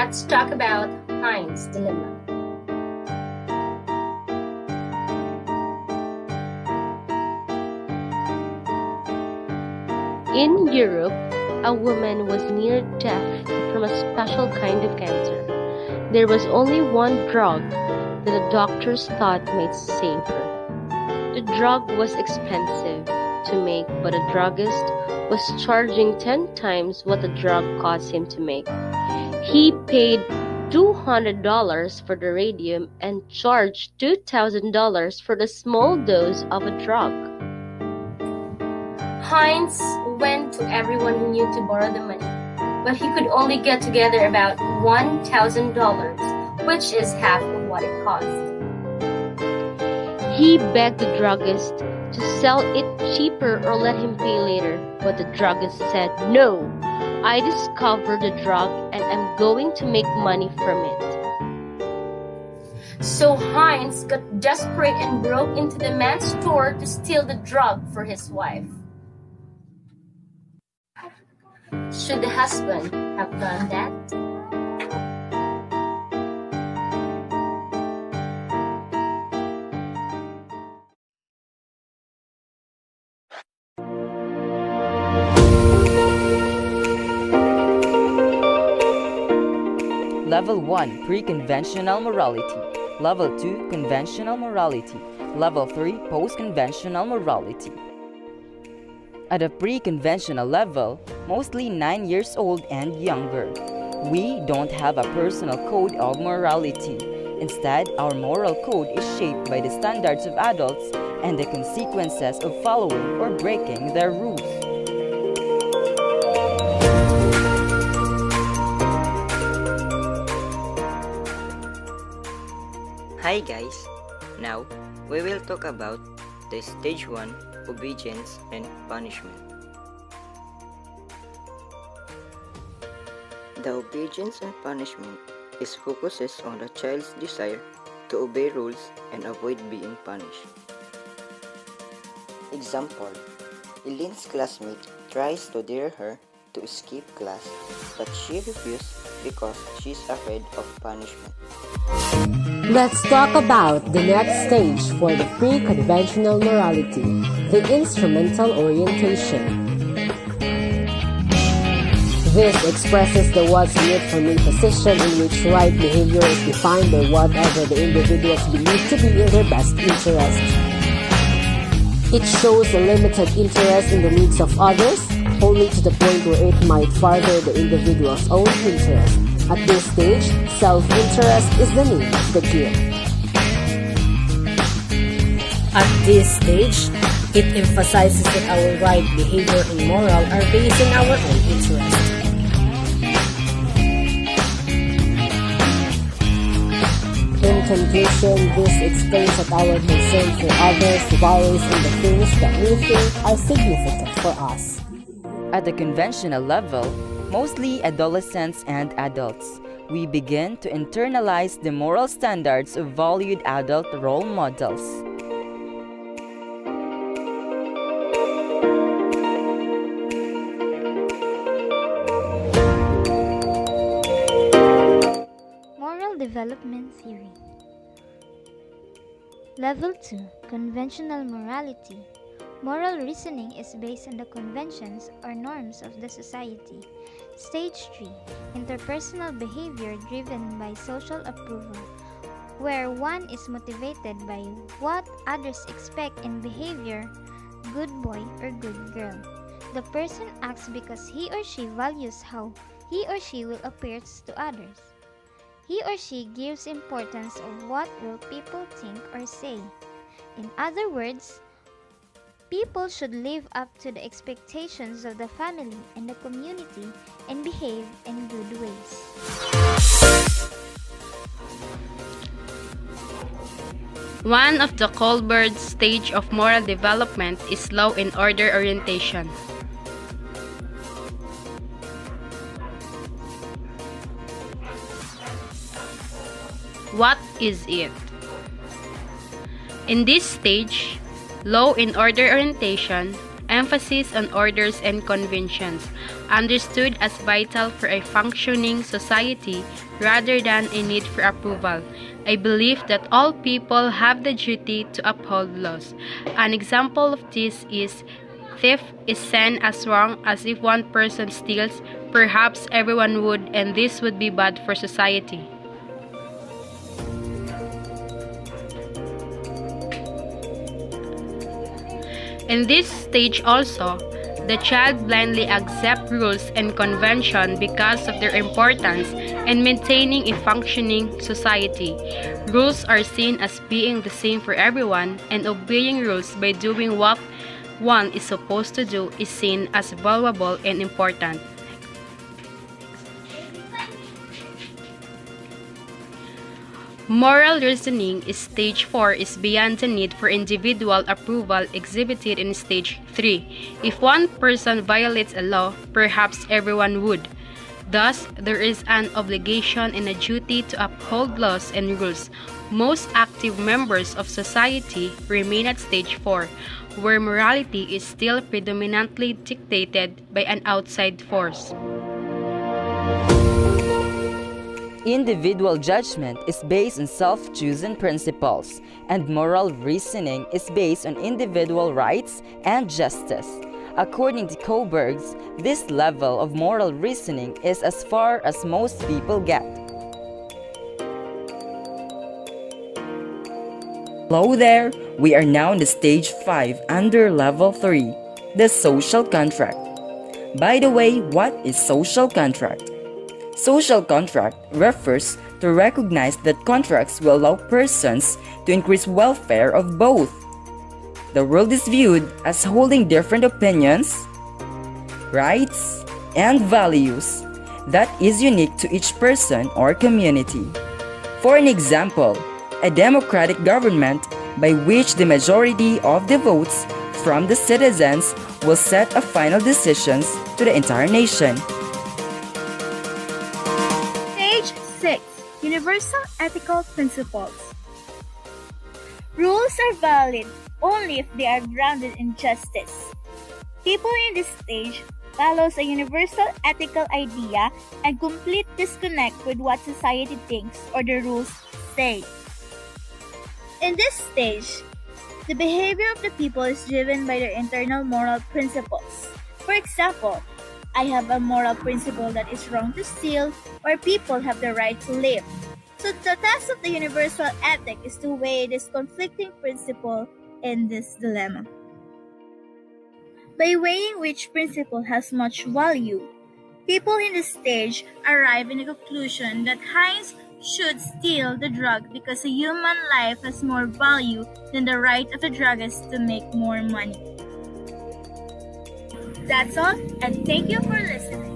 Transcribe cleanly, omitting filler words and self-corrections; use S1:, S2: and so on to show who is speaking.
S1: let's talk about Heinz dilemma.
S2: In Europe, a woman was near death from a special kind of cancer. There was only one drug that the doctors thought might save her. The drug was expensive to make, but the druggist was charging 10 times what the drug cost him to make. He paid $200 for the radium and charged $2,000 for the small dose of a drug.
S1: Heinz went to everyone he knew to borrow the money, but he could only get together about $1,000, which is half of what it cost.
S2: He begged the druggist to sell it cheaper or let him pay later, but the druggist said, "No, I discovered the drug and I'm going to make money from it."
S1: So Heinz got desperate and broke into the man's store to steal the drug for his wife. Should the husband have done that?
S3: Level 1 Pre-conventional morality. Level 2 Conventional morality. Level 3 Post-conventional morality. At a pre-conventional level, mostly 9 years old and younger, we don't have a personal code of morality. Instead, our moral code is shaped by the standards of adults and the consequences of following or breaking their rules.
S4: Hi guys! Now, we will talk about the Stage 1 Obedience and Punishment. The obedience and punishment is focuses on the child's desire to obey rules and avoid being punished. Example: Eileen's classmate tries to dare her to escape class, but she refuses because she's afraid of punishment.
S5: Let's talk about the next stage for the pre-conventional morality, the instrumental orientation. This expresses the what's meant from a position in which right behavior is defined by whatever the individuals believe to be in their best interest. It shows a limited interest in the needs of others, only to the point where it might further the individual's own interest. At this stage, self-interest is the name of the game.
S6: At this stage, it emphasizes that our right behavior and moral are based on our own interest.
S5: In conclusion, this explains that our concern for others varies in the things that we think are significant for us.
S3: At the conventional level, mostly adolescents and adults, we begin to internalize the moral standards of valued adult role models.
S7: Moral Development Theory. Level 2 Conventional Morality. Moral reasoning is based on the conventions or norms of the society. Stage 3 Interpersonal behavior driven by social approval, where one is motivated by what others expect in behavior, good boy or good girl. The person acts because he or she values how he or she will appear to others. He or she gives importance of what will people think or say. In other words, people should live up to the expectations of the family and the community and behave in good ways.
S8: One of the Colbert stage of moral development is law and order orientation. What is it? In this stage, law and order orientation emphasis on orders and conventions, understood as vital for a functioning society rather than a need for approval. I believe that all people have the duty to uphold laws. An example of this is theft is seen as wrong as if one person steals, perhaps everyone would, and this would be bad for society. In this stage also, the child blindly accepts rules and convention because of their importance in maintaining a functioning society. Rules are seen as being the same for everyone, and obeying rules by doing what one is supposed to do is seen as valuable and important. Moral reasoning is stage 4 is beyond the need for individual approval exhibited in stage 3. If one person violates a law, perhaps everyone would. Thus, there is an obligation and a duty to uphold laws and rules. Most active members of society remain at stage 4, where morality is still predominantly dictated by an outside force.
S3: Individual judgment is based on self-chosen principles, and moral reasoning is based on individual rights and justice. According to Cobra, this level of moral reasoning is as far as most people get. Hello there! We are now in the stage 5 under level 3, the social contract. By the way, what is social contract? Social contract refers to recognize that contracts will allow persons to increase welfare of both. The world is viewed as holding different opinions, rights, and values that is unique to each person or community. For an example, a democratic government by which the majority of the votes from the citizens will set a final decisions to the entire nation.
S9: Stage 6. Universal Ethical Principles. Rules are valid only if they are grounded in justice. People in this stage follows a universal ethical idea and complete disconnect with what society thinks or the rules say. In this stage, the behavior of the people is driven by their internal moral principles. For example, I have a moral principle that it's wrong to steal, or people have the right to live. So the test of the universal ethic is to weigh this conflicting principle in this dilemma. By weighing which principle has much value, people in this stage arrive in the conclusion that Heinz should steal the drug because a human life has more value than the right of the druggist to make more money. That's all, and thank you for listening.